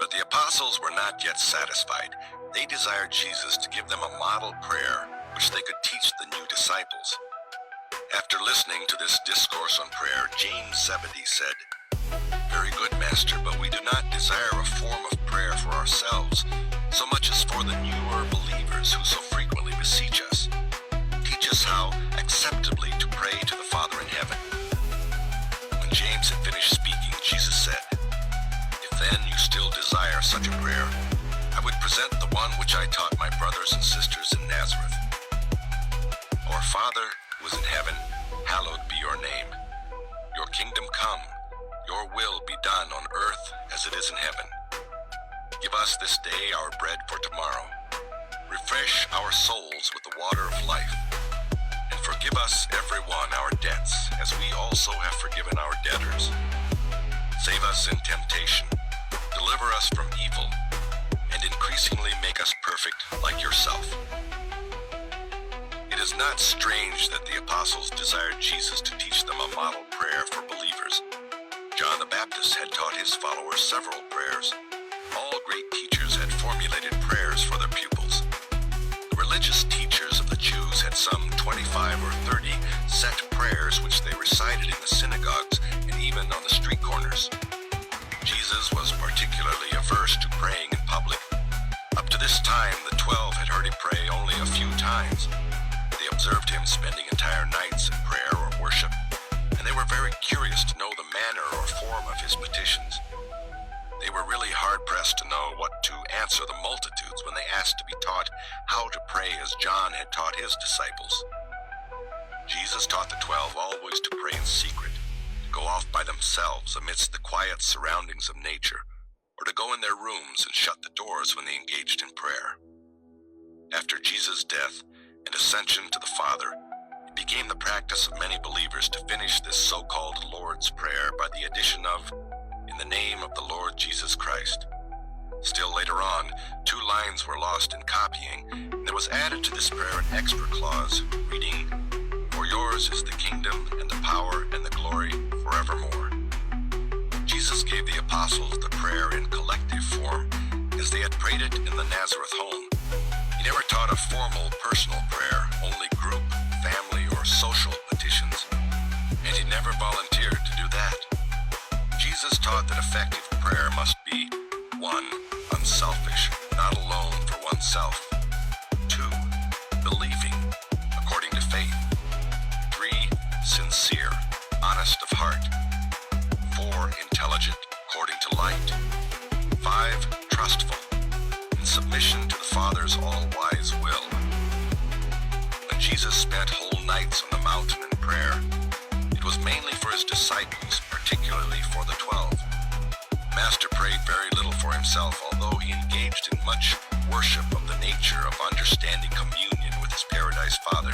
But the apostles were not yet satisfied. They desired Jesus to give them a model prayer which they could teach the new disciples. After listening to this discourse on prayer, James Zebedee said, "Very good, Master, but we do not desire a form of prayer for ourselves, so much as for the newer believers who so frequently beseech us. Teach us how acceptably to pray to the Father in heaven." When James had finished speaking, Jesus said, "If then you still desire such a prayer, I would present the one which I taught my brothers and sisters in Nazareth. Our Father, who is in heaven, hallowed be your name. Your kingdom come, your will be done on earth as it is in heaven. Give us this day our bread for tomorrow. Refresh our souls with the water of life. And forgive us every one our debts, as we also have forgiven our debtors. Save us in temptation, deliver us from evil, and increasingly make us perfect like yourself." It is not strange that the apostles desired Jesus to teach them a model prayer for believers. John the Baptist had taught his followers several prayers. All great teachers had formulated prayers for their pupils. The religious teachers of the Jews had some 25 or 30 set prayers which they recited in the synagogues and even on the street corners. Jesus was particularly averse to praying in public. Up to this time, the 12 had heard him pray only a few times. They observed him spending entire nights in prayer or worship, and they were very curious to know the manner or form of his petitions. They were really hard-pressed to know what to answer the multitudes when they asked to be taught how to pray as John had taught his disciples. Jesus taught the 12 always to pray in secret, to go off by themselves amidst the quiet surroundings of nature, or to go in their rooms and shut the doors when they engaged in prayer. After Jesus' death and ascension to the Father, it became the practice of many believers to finish this so-called Lord's Prayer by the addition of, "In the name of the Lord Jesus Christ." Still later on, 2 lines were lost in copying, and there was added to this prayer an extra clause reading, "For yours is the kingdom and the power and the glory forevermore." Jesus gave the apostles the prayer in collective form as they had prayed it in the Nazareth home. He never taught a formal personal prayer, only group, family, or social petitions, and he never volunteered to do that. Jesus taught that effective prayer must be 1. Unselfish, not alone for oneself. 2. Believing, according to faith. 3. Sincere, honest of heart. 4. Intelligent, according to light. 5. Trustful, in submission to the Father's all-wise will. When Jesus spent whole nights on the mountain in prayer, it was mainly for his disciples, particularly for the 12. Master prayed very little for himself, although he engaged in much worship of the nature of understanding communion with his Paradise Father.